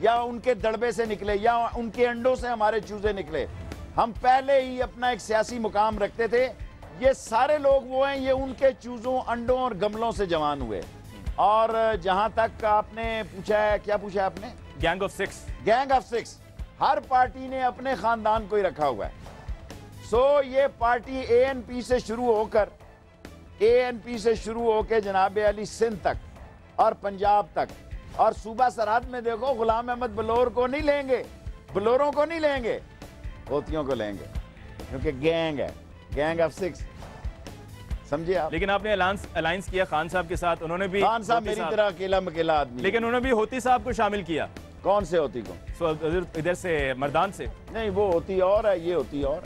या उनके दड़बे से निकले या उनके अंडों से हमारे चूजे निकले। हम पहले ही अपना एक सियासी मुकाम रखते थे। ये सारे लोग वो हैं, ये उनके चूजों, अंडों और गमलों से जवान हुए। और जहां तक आपने पूछा है, क्या पूछा है आपने? Gang of six. Gang of six, her party ने अपने खानदान को ही रखा हुआ है। ये पार्टी एएनपी से शुरू होकर जनाब अली सिंध तक और पंजाब तक और सूबा सरहद में देखो, गुलाम अहमद बलोर को नहीं लेंगे, बलोरों को नहीं लेंगे, होतियों को लेंगे, क्योंकि गैंग है, गैंग ऑफ सिक्स। समझिए आप। लेकिन आपने अलायंस किया खान साहब के साथ, उन्होंने भी, खान साहब मेरी तरह अकेला मकेला आदमी, लेकिन उन्होंने भी होती साहब को शामिल किया। कौन से होती को? इधर से मर्दान से नहीं, वो होती और है, ये होती और।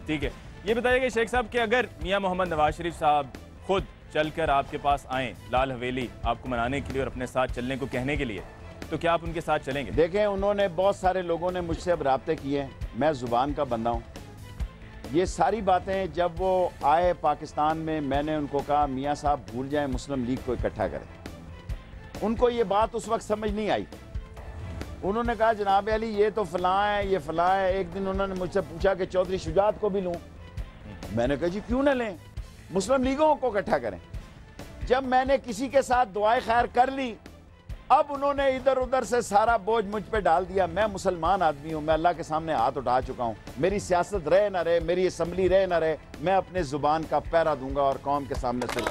ठीक है, ये बताइए शेख साहब कि अगर मियां मोहम्मद नवाज शरीफ साहब खुद चलकर आपके पास आए लाल हवेली आपको मनाने के लिए और अपने साथ चलने को कहने के लिए, तो क्या आप उनके साथ चलेंगे? देखें, उन्होंने, बहुत सारे लोगों ने मुझसे अब राब्ते किए हैं, मैं जुबान का बंदा हूँ। ये सारी बातें जब वो आए पाकिस्तान में, मैंने उनको कहा मियाँ साहब भूल जाएं, मुस्लिम लीग को इकट्ठा करें। उनको ये बात उस वक्त समझ नहीं आई। उन्होंने कहा जनाब अली ये तो फलां है, ये फलां है। एक दिन उन्होंने मुझसे पूछा कि चौधरी शुजात को भी लूँ। मैंने कहा जी क्यों ना लें, मुस्लिम लीगों को इकट्ठा करें। जब मैंने किसी के साथ दुआए खैर कर ली, अब उन्होंने इधर उधर से सारा बोझ मुझ पे डाल दिया। मैं मुसलमान आदमी हूँ, मैं अल्लाह के सामने हाथ उठा चुका हूँ। मेरी सियासत रहे ना रहे, मेरी असम्बली रहे ना रहे, मैं अपने जुबान का पहरा दूंगा और कौम के सामने सिर।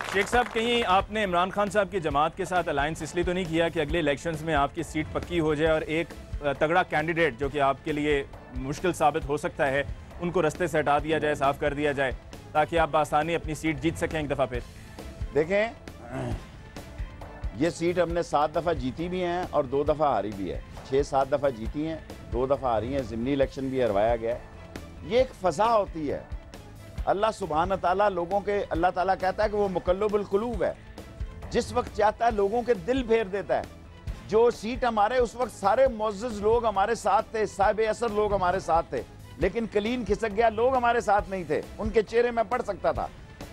शेख साहब, कहीं आपने इमरान खान साहब की जमात के साथ अलायंस इसलिए तो नहीं किया कि अगले इलेक्शंस में आपकी सीट पक्की हो जाए और एक तगड़ा कैंडिडेट जो कि आपके लिए मुश्किल साबित हो सकता है, उनको रास्ते से हटा दिया जाए, साफ कर दिया जाए, ताकि आप आसानी अपनी सीट जीत सकें एक दफ़ा फिर? देखें, ये सीट हमने 7 दफ़ा जीती भी हैं और 2 दफ़ा हारी भी है। 6-7 दफ़ा जीती हैं, 2 दफ़ा हारी हैं, ज़िमनी इलेक्शन भी हरवाया गया है। ये एक फ़ज़ा होती है। अल्लाह सुब्हान ताला लोगों के, अल्लाह ताला कहता है कि वो मुकल्लिबुल कुलूब है, जिस वक्त चाहता है लोगों के दिल फेर देता है। जो सीट हमारे उस वक्त सारे मुअज़्ज़ज़ लोग हमारे साथ थे, साहिब असर लोग हमारे साथ थे, लेकिन कलीन खिसक गया, लोग हमारे साथ नहीं थे, उनके चेहरे में पढ़ सकता था।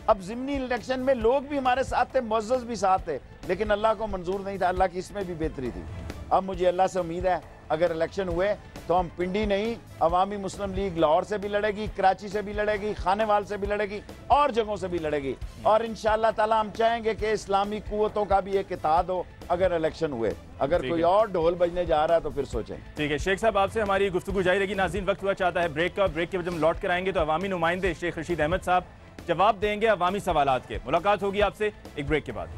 अब ज़िमनी इलेक्शन में लोग भी हमारे साथ थे, मुअज़्ज़ज़ भी साथ थे, लेकिन अल्लाह को मंजूर नहीं था। अल्लाह की इसमें भी बेहतरी थी। अब मुझे अल्लाह से उम्मीद है अगर इलेक्शन हुए तो हम पिंडी नहीं, अवामी मुस्लिम लीग लाहौर से भी लड़ेगी, कराची से भी लड़ेगी, खानेवाल से भी लड़ेगी और जगहों से भी लड़ेगी। और इंशाअल्लाह ताला हम चाहेंगे कि इस्लामी कुव्वतों का भी एक इत्तेहाद हो अगर इलेक्शन हुए। अगर कोई और ढोल बजने जा रहा है तो फिर सोचें। ठीक है शेख साहब, आपसे हमारी गुफ्तगू जारी रहेगी। नाज़रीन, वक्त हुआ चाहता है ब्रेक का। ब्रेक के बाद हम लौट कर आएंगे तो अवामी नुमाइंदे शेख रशीद अहमद साहब जवाब देंगे अवामी सवालात के। मुलाकात होगी आपसे एक ब्रेक के बाद।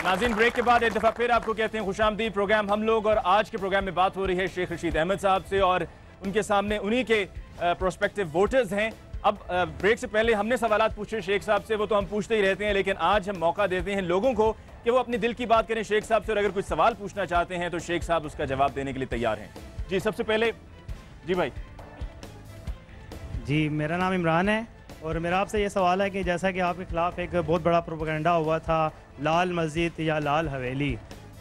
नाज़रीन, ब्रेक के बाद एक दफ़ा फिर आपको कहते हैं खुशामदीद। प्रोग्राम हम लोग, और आज के प्रोग्राम में बात हो रही है शेख रशीद अहमद साहब से, और उनके सामने उन्हीं के प्रोस्पेक्टिव वोटर्स हैं। अब ब्रेक से पहले हमने सवालात पूछे शेख साहब से, वो तो हम पूछते ही रहते हैं, लेकिन आज हम मौका देते हैं लोगों को कि वो अपने दिल की बात करें शेख साहब से, और अगर कुछ सवाल पूछना चाहते हैं तो शेख साहब उसका जवाब देने के लिए तैयार हैं। जी, सबसे पहले जी भाई। जी, मेरा नाम इमरान है और मेरा आपसे ये सवाल है कि जैसा कि आपके खिलाफ एक बहुत बड़ा प्रोपेगेंडा हुआ था लाल मस्जिद या लाल हवेली,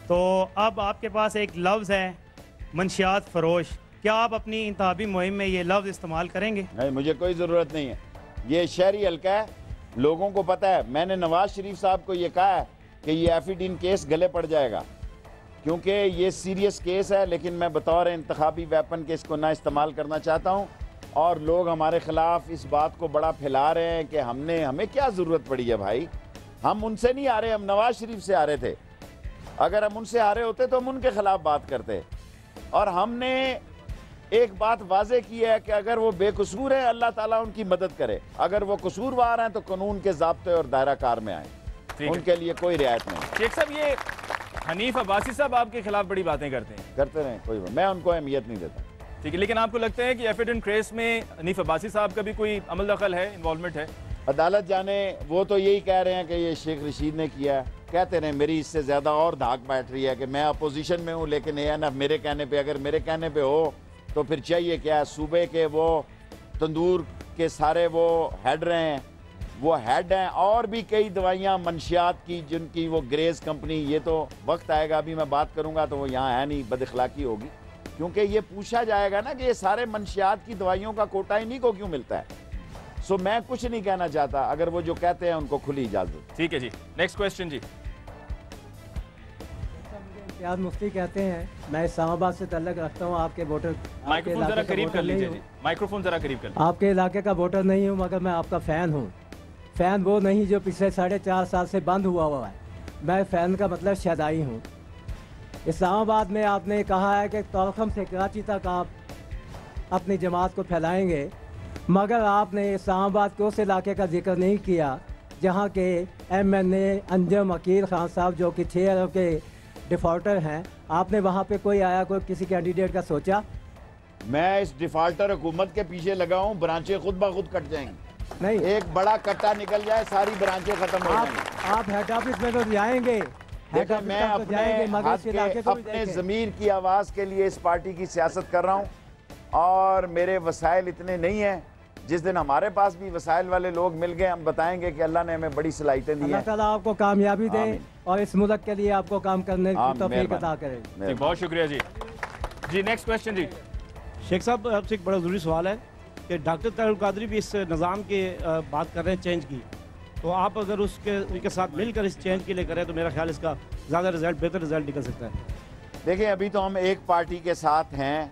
तो अब आपके पास एक लफ्ज़ है मंशियात फरोश, क्या आप अपनी इंतखाबी मुहिम में ये लफ्ज़ इस्तेमाल करेंगे? नहीं, मुझे कोई ज़रूरत नहीं है। ये शहरी हल्का है, लोगों को पता है। मैंने नवाज शरीफ साहब को ये कहा है कि ये एफिडीन केस गले पड़ जाएगा, क्योंकि ये सीरियस केस है, लेकिन मैं बतौर इंतखाबी वेपन के इसको ना इस्तेमाल करना चाहता हूँ। और लोग हमारे खिलाफ इस बात को बड़ा फैला रहे हैं कि हमें क्या ज़रूरत पड़ी है भाई। हम उनसे नहीं आ रहे, हम नवाज शरीफ से आ रहे थे। अगर हम उनसे आ रहे होते तो हम उनके खिलाफ बात करते। और हमने एक बात वाजे की है कि अगर वो बेकसूर है अल्लाह ताला उनकी मदद करे, अगर वो कसूरवार हैं तो कानून के ज़ाब्ते और दायरा कार में आए, उनके लिए कोई रियायत नहीं। शेख साहब, ये हनीफ अब्बासी साहब आपके खिलाफ बड़ी बातें करते रहें, कोई मैं उनको अहमियत नहीं देता। ठीक है, लेकिन आपको लगता है कि एफिडेंट केस में हनीफ अब्बासी साहब का भी कोई अमल दखल है, इन्वॉल्वमेंट है? अदालत जाने, वो तो यही कह रहे हैं कि ये शेख रशीद ने किया है। कहते रहे, मेरी इससे ज़्यादा और धाक बैठ रही है कि मैं अपोजिशन में हूँ, लेकिन ये ना मेरे कहने पे, अगर मेरे कहने पे हो तो फिर चाहिए क्या, सूबे के वो तंदूर के सारे वो हेड रहे हैं, वो हेड हैं। और भी कई दवाइयाँ मंशियात की जिनकी वो ग्रेस कंपनी, ये तो वक्त आएगा, अभी मैं बात करूँगा तो वो यहाँ है नहीं, बदअखलाकी होगी, क्योंकि ये पूछा जाएगा ना कि ये सारे मंशियात की दवाइयों का कोटा इन्हीं को क्यों मिलता है। सो मैं कुछ नहीं कहना चाहता, अगर वो जो कहते हैं उनको खुली इजाज़त। ठीक है जी, नेक्स्ट क्वेश्चन जी। इम्तियाज़ मुफ्ती कहते हैं, मैं इस्लामाबाद से ताल्लुक़ रखता हूँ, आपके वोटर, माइक्रोफोन जरा करीब कर लीजिए जी, माइक्रोफोन जरा करीब कर लीजिए। आपके इलाके का वोटर नहीं हूँ, मगर मैं आपका फ़ैन हूँ। फ़ैन वो नहीं जो पिछले 4.5 साल से बंद हुआ है। मैं फ़ैन का मतलब शदाई हूँ। इस्लामाबाद में आपने कहा है कि तौलखम से कराची तक आप अपनी जमात को फैलाएंगे, मगर आपने इस्लामाबाद के उस इलाके का जिक्र नहीं किया जहाँ के MNA अंजम अकील खान साहब, जो कि 6 अरब के डिफ़ॉल्टर हैं, आपने वहाँ पे कोई आया, कोई किसी कैंडिडेट का सोचा? मैं इस डिफ़ॉल्टर हुकूमत के पीछे लगा हूँ, ब्रांचें खुद ब खुद कट जाएंगी। नहीं, एक बड़ा कट्टा निकल जाए, सारी ब्रांचें खत्म हो जाएंगी। आप हेड ऑफिस में तो जाएंगे, देखो मैं अपने ज़मीर की आवाज़ के लिए इस पार्टी की सियासत कर रहा हूँ, और मेरे वसाइल इतने नहीं हैं। जिस दिन हमारे पास भी वसाइल वाले लोग मिल गए, हम बताएंगे कि अल्लाह ने हमें बड़ी सलाहियतें दी हैं। अल्लाह ताला आपको कामयाबी दे और इस मुल्क के लिए आपको काम करने की तौफीक अता करे। बहुत शुक्रिया जी। जी नेक्स्ट क्वेश्चन जी। शेख साहब, आपसे एक बड़ा ज़रूरी सवाल है कि डॉक्टर तारुल कादरी भी इस निज़ाम की बात कर रहे हैं चेंज की, तो आप अगर उनके साथ मिलकर इस चेंज के लिए करें तो मेरा ख्याल इसका ज़्यादा रिजल्ट, बेहतर रिजल्ट निकल सकता है। देखिए, अभी तो हम एक पार्टी के साथ हैं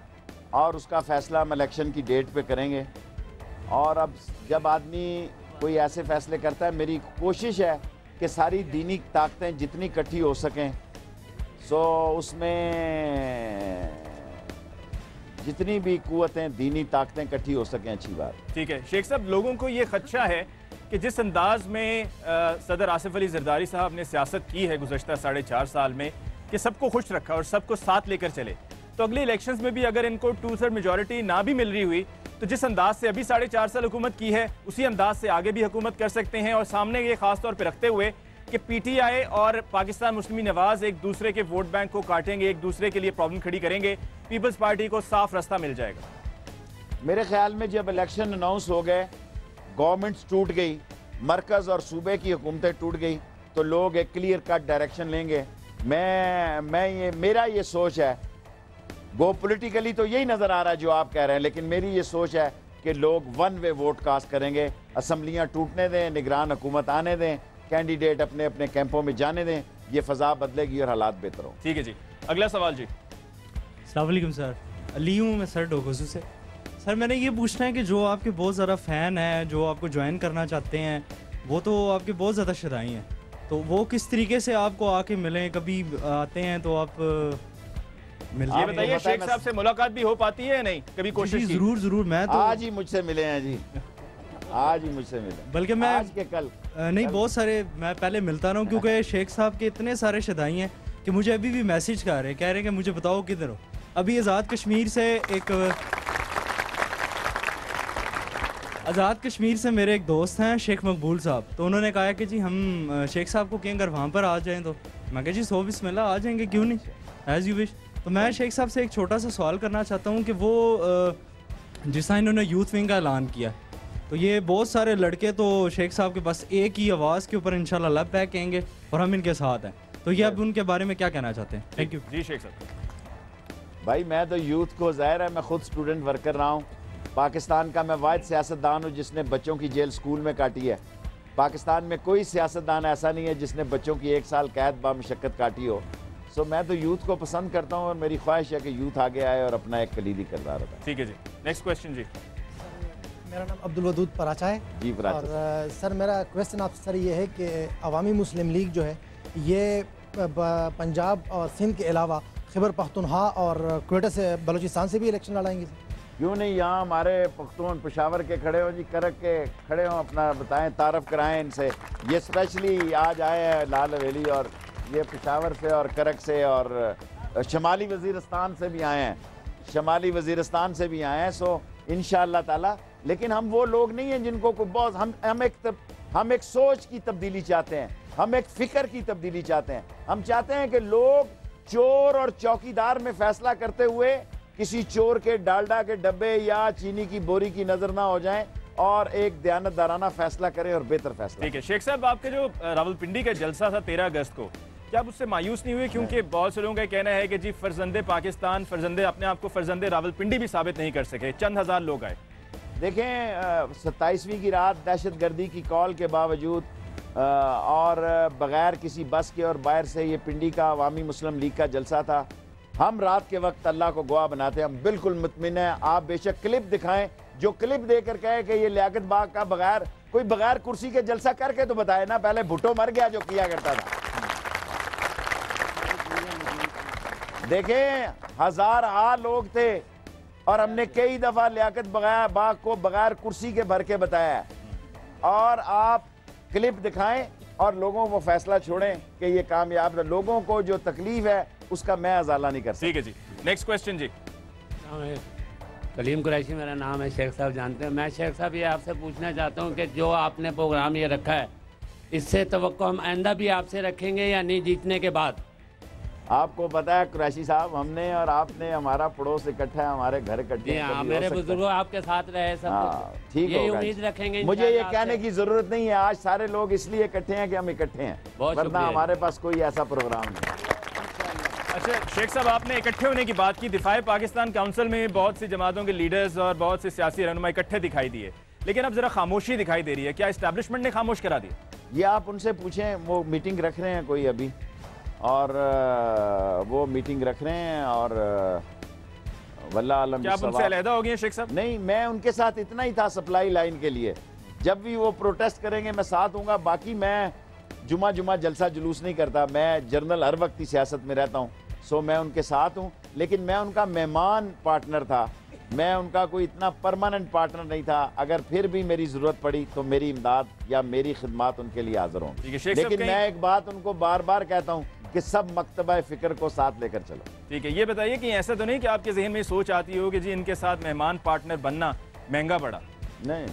और उसका फैसला हम इलेक्शन की डेट पे करेंगे। और अब जब आदमी कोई ऐसे फैसले करता है, मेरी कोशिश है कि सारी दीनी ताकतें जितनी इकट्ठी हो सकें, सो उसमें जितनी भी कुव्वतें, दीनी ताकतें इकट्ठी हो सकें, अच्छी बात। ठीक है शेख साहब, लोगों को ये खदशा है कि जिस अंदाज में सदर आसिफ अली जरदारी साहब ने सियासत की है गुज़श्ता 4.5 साल में, कि सबको खुश रखा और सबको साथ लेकर चले, तो अगले इलेक्शंस में भी अगर इनको 2/3 मेजॉरिटी ना भी मिल रही हुई, तो जिस अंदाज से अभी 4.5 साल हुकूमत की है, उसी अंदाज से आगे भी हुकूमत कर सकते हैं। और सामने ये खास तौर पर रखते हुए कि PTI और पाकिस्तान मुस्लिम नवाज एक दूसरे के वोट बैंक को काटेंगे, एक दूसरे के लिए प्रॉब्लम खड़ी करेंगे, पीपल्स पार्टी को साफ रास्ता मिल जाएगा। मेरे ख्याल में जब इलेक्शन अनाउंस हो गए, गवर्नमेंट्स टूट गई, मरकज़ और सूबे की हुकूमतें टूट गई, तो लोग एक क्लियर कट डायरेक्शन लेंगे। मेरा ये सोच है, वो पॉलिटिकली तो यही नज़र आ रहा है जो आप कह रहे हैं, लेकिन मेरी ये सोच है कि लोग वन वे वोट कास्ट करेंगे। असम्बलियाँ टूटने दें, निगरान हुकूमत आने दें, कैंडिडेट अपने अपने कैंपों में जाने दें, ये फ़ज़ा बदलेगी और हालात बेहतर हो। ठीक है जी, अगला सवाल जी। अस्सलाम वालेकुम सर, अली हूँ मैं सर डोगोजू से। सर मैंने ये पूछना है कि जो आपके बहुत ज़्यादा फ़ैन हैं, जो आपको ज्वाइन करना चाहते हैं, वो तो आपके बहुत ज़्यादा शदाई हैं, तो वो किस तरीके से आपको आके मिलें? कभी आते हैं तो आप ये बताइए, शेख साहब से मुलाकात भी हो पाती है नहीं? कभी कोशिश की? जरूर मैं तो आज ही मुझसे मिले हैं जी, आज ही मुझसे मिले, बल्कि मैं आज के कल नहीं, बहुत सारे मैं पहले मिलता रहा हूँ, क्योंकि शेख साहब के इतने सारे शदाई हैं कि मुझे अभी भी मैसेज कह रहे हैं कि मुझे बताओ किधर हो। अभी आज़ाद कश्मीर से मेरे एक दोस्त हैं शेख मकबूल साहब, तो उन्होंने कहा कि जी हम शेख साहब को कहें अगर वहाँ पर आ जाएं, तो मैं कहा जी 100 बिस्मिल्लाह आ जाएंगे, क्यों नहीं, एज़ यू विश। तो मैं शेख साहब से एक छोटा सा सवाल करना चाहता हूँ कि वो जिस तरह इन्होंने यूथ विंग का ऐलान किया, तो ये बहुत सारे लड़के तो शेख साहब के बस एक ही आवाज़ के ऊपर इंशाल्लाह लब बैक कहेंगे और हम इनके साथ हैं, तो ये अब उनके बारे में क्या कहना चाहते हैं? थैंक यू जी शेख साहब। भाई, मैं तो यूथ को, ज़ाहिर है मैं खुद स्टूडेंट वर्कर रहा हूँ, पाकिस्तान का मैं वाहिद सियासतदान हूँ जिसने बच्चों की जेल स्कूल में काटी है। पाकिस्तान में कोई सियासतदान ऐसा नहीं है जिसने बच्चों की 1 साल कैद बामुशक्कत काटी हो। सो मैं तो यूथ को पसंद करता हूँ और मेरी ख्वाहिश है कि यूथ आगे आए और अपना एक कलीदी किरदार अदा। ठीक है जी, नेक्स्ट क्वेश्चन जी। मेरा नाम अब्दुल वदूद पराचा है जी, पराचा। और सर मेरा क्वेश्चन आपसे सर ये है कि अवामी मुस्लिम लीग जो है ये पंजाब और सिंध के अलावा खैबर पख्तूनख्वा और क्वेटा से, बलूचिस्तान से भी इलेक्शन लड़ाएंगे सर? क्यों नहीं, यहाँ हमारे पख्तून पेशावर के खड़े हो जी, करक के खड़े हो, अपना बताएं, तारफ़ कराएं इनसे। ये स्पेशली आज आए हैं लाल हवेली, और ये पेशावर से और करक से और शमाली वज़ीरिस्तान से भी आए हैं, शमाली वज़ीरिस्तान से भी आए हैं। सो इंशाअल्लाह ताला, लेकिन हम वो लोग नहीं हैं जिनको कोई बहुत, हम एक सोच की तब्दीली चाहते हैं, हम एक फ़िक्र की तब्दीली चाहते हैं। हम चाहते हैं कि लोग चोर और चौकीदार में फैसला करते हुए किसी चोर के डालडा के डब्बे या चीनी की बोरी की नज़र ना हो जाएं, और एक दयानतदाराना फैसला करें और बेहतर फैसला। ठीक है शेख साहब, आपके जो रावलपिंडी का जलसा था 13 अगस्त को, क्या आप उससे मायूस नहीं हुए? क्योंकि बहुत से लोगों का कहना है कि जी फर्जंदे पाकिस्तान, फर्जंदे अपने आप को फर्जंदे रावलपिंडी भी साबित नहीं कर सके, चंद हजार लोग आए। देखें 27वीं की रात दहशतगर्दी की कॉल के बावजूद और बगैर किसी बस के और बाहर से ये पिंडी का अवामी मुस्लिम लीग का जलसा था। हम रात के वक्त अल्लाह को गवाह बनाते हैं, हम बिल्कुल मुतमिन हैं। आप बेशक क्लिप दिखाएं, जो क्लिप देकर कहे कि ये लियाकत बाग का बगैर कुर्सी के जलसा करके तो बताए ना। पहले भुट्टो मर गया जो किया करता था। देखें हजार लोग थे और हमने कई दफा लियाकत बाग को बगैर कुर्सी के भर के बताया है। और आप क्लिप दिखाएं और लोगों को फैसला छोड़ें कि ये कामयाब है। लोगों को जो तकलीफ है उसका मैं अजाला नहीं कर सकता। ठीक है जी, नेक्स्ट क्वेश्चन जी। कलीम कुरैशी मेरा नाम है, शेख साहब जानते हैं। मैं शेख साहब ये आपसे पूछना चाहता हूँ कि जो आपने प्रोग्राम ये रखा है, इससे तवक्को हम आइंदा भी आपसे रखेंगे या नहीं जीतने के बाद? आपको पता है कुरैशी साहब, हमने और आपने हमारा पड़ोस इकट्ठा है, हमारे घर इकट्ठे हैं। हाँ, मेरे बुजुर्गों आपके साथ रहे सब, ठीक ये होगा। उम्मीद रखेंगे। मुझे ये कहने की जरूरत नहीं है, आज सारे लोग इसलिए इकट्ठे हैं कि हम इकट्ठे हैं, वरना हमारे पास कोई ऐसा प्रोग्राम नहीं। अच्छा शेख साहब, आपने इकट्ठे होने की बात की। दिफाए पाकिस्तान काउंसिल में बहुत सी जमातों के लीडर्स और बहुत से सियासी रहनुमा इकट्ठे दिखाई दिए, लेकिन अब जरा खामोशी दिखाई दे रही है। क्या एस्टैब्लिशमेंट ने खामोश करा दिया? ये आप उनसे पूछें, वो मीटिंग रख रहे हैं कोई अभी, और वो मीटिंग रख रहे हैं और वल्लाह आलम। क्या आप उनसे अलहदा हो गए शेख साहब? नहीं, मैं उनके साथ इतना ही था सप्लाई लाइन के लिए। जब भी वो प्रोटेस्ट करेंगे मैं साथ हूँगा। बाकी मैं जुमा जलसा जुलूस नहीं करता, मैं जर्नल हर वक्त ही सियासत में रहता हूँ। सो मैं उनके साथ हूँ, लेकिन मैं उनका मेहमान पार्टनर था, मैं उनका कोई इतना परमानेंट पार्टनर नहीं था। अगर फिर भी मेरी जरूरत पड़ी तो मेरी इमदाद या मेरी खिदमत उनके लिए हाजिर हूँ। लेकिन मैं एक बात उनको बार बार कहता हूँ कि सब मकतबा फिक्र को साथ लेकर चलो। ठीक है, ये बताइए कि ऐसा तो नहीं कि आपके जहन में सोच आती हो कि जी इनके साथ मेहमान पार्टनर बनना महंगा पड़ा? नहीं,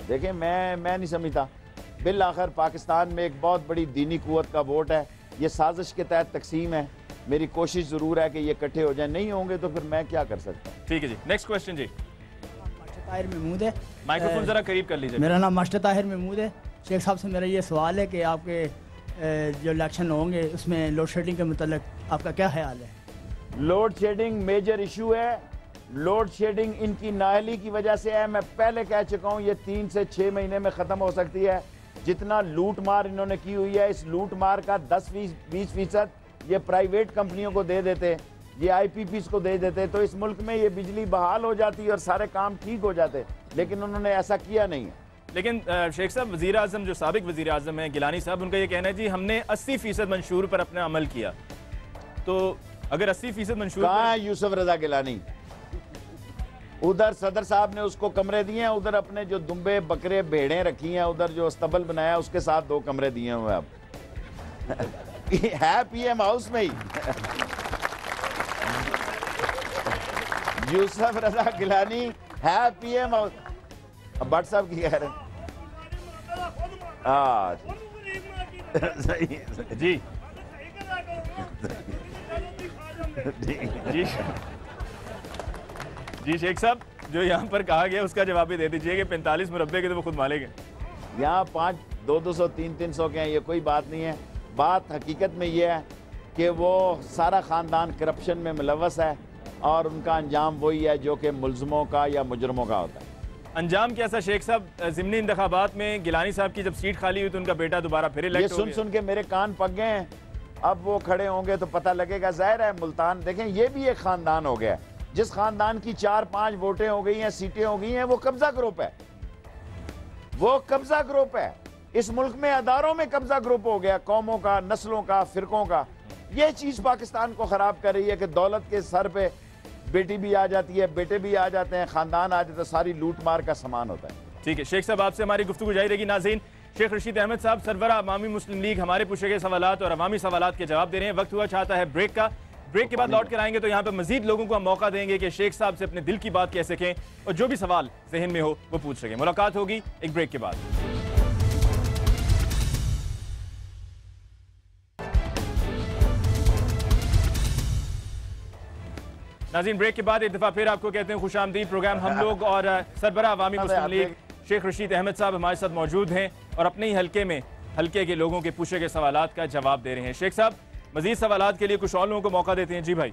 देखिए मैं नहीं समझता। बिल आखिर पाकिस्तान में एक बहुत बड़ी दीनी कुव्वत का वोट है, ये साजिश के तहत तकसीम है। मेरी कोशिश जरूर है कि ये इकट्ठे हो जाए, नहीं होंगे तो फिर मैं क्या कर सकता हूँ। ठीक है जी, नेक्स्ट क्वेश्चन जी। मास्टर ताहिर महमूद है, माइक्रोफोन जरा करीब कर लीजिए। मेरा नाम मास्टर ताहिर महमूद है। शेख साहब से मेरा ये सवाल है कि आपके जो इलेक्शन होंगे उसमें लोड शेडिंग के मतलब आपका क्या ख्याल है? लोड शेडिंग मेजर इशू है। लोड शेडिंग इनकी नाअहली की वजह से है। मैं पहले कह चुका हूँ ये 3 से 6 महीने में ख़त्म हो सकती है। जितना लूट मार इन्होंने की हुई है, इस लूट मार का 10-20% ये प्राइवेट कंपनियों को दे देते, ये IPPs को दे देते, तो इस मुल्क में ये बिजली बहाल हो जाती और सारे काम ठीक हो जाते। लेकिन उन्होंने ऐसा किया नहीं है। लेकिन शेख साहब, वज़ीर आज़म जो साबिक वज़ीर आज़म है गिलानी साहब, उनका ये कहना है जी हमने 80% मंशूर पर अपना अमल किया। तो अगर 80% मंशूर कहाँ है यूसुफ रजा गिलानी? उधर सदर साहब ने उसको कमरे दिए हैं, उधर अपने जो दुम्बे बकरे भेड़ें रखी हैं, उधर जो अस्तबल बनाया उसके साथ 2 कमरे दिए हुए अब है PM हाउस में ही। यूसुफ रजा गिलानी है PM हाउस। अब भट्ट साहब की कह रहे हैं। जी जी जी शेख साहब, जो यहाँ पर कहा गया उसका जवाब भी दे दीजिए कि 45 मुरब्बे के तो वो खुद मालिक हैं। यहाँ 5, 200, 300 के हैं, ये कोई बात नहीं है। बात हकीकत में ये है कि वो सारा ख़ानदान करप्शन में मुलव्वस है और उनका अंजाम वही है जो कि मुल्ज़िमों का या मुजरमों का होता है। अंजाम कैसा शेख साहब? ज़िमनी इंतखाबात में गिलानी साहब की जब सीट खाली हुई तो उनका बेटा दोबारा फिर इलेक्ट हो गया। ये सुन के मेरे कान पक गए हैं। अब वो खड़े होंगे तो पता लगेगा। जाहिर है मुल्तान, देखें ये भी एक ख़ानदान हो गया। जिस ख़ानदान की 4-5 वोटें हो गई हैं, सीटें हो गई हैं, वो कब्जा ग्रुप है। वो कब्जा ग्रुप है। इस मुल्क में अदारों में कब्जा ग्रुप हो गया, कौमों का, नस्लों का, फिरकों का। ये चीज़ पाकिस्तान को ख़राब कर रही है कि दौलत के सर पे बेटी भी आ जाती है, बेटे भी आ जाते हैं, ख़ानदान आ जाते हैं, सारी लूट मार का सामान होता है। ठीक है शेख साहब, आपसे हमारी गुफ्तगू जारी रहेगी। नाज़रीन, शेख रशीद अहमद साहब सरवरा अवामी मुस्लिम लीग हमारे पूछे गए सवालात और अवामी सवालात के जवाब दे रहे हैं। वक्त हुआ चाहता है ब्रेक का। ब्रेक के बाद लौट कर आएंगे तो यहाँ पे मजीद लोगों को हम मौका देंगे कि शेख साहब से अपने दिल की बात कह सकें और जो भी सवाल जहन में हो वो पूछ सकें। मुलाकात होगी एक ब्रेक के बाद। नाज़रीन, ब्रेक के बाद एक दफ़ा फिर आपको कहते हैं खुशामदीद। प्रोग्राम हम लोग और सरबराह अवामी मुस्लिम लीग शेख रशीद अहमद साहब हमारे साथ मौजूद हैं और अपने ही हल्के के लोगों के पूछे गए सवालात का जवाब दे रहे हैं। शेख साहब, मजीद सवालात के लिए कुछ और लोगों को मौका देते हैं। जी भाई।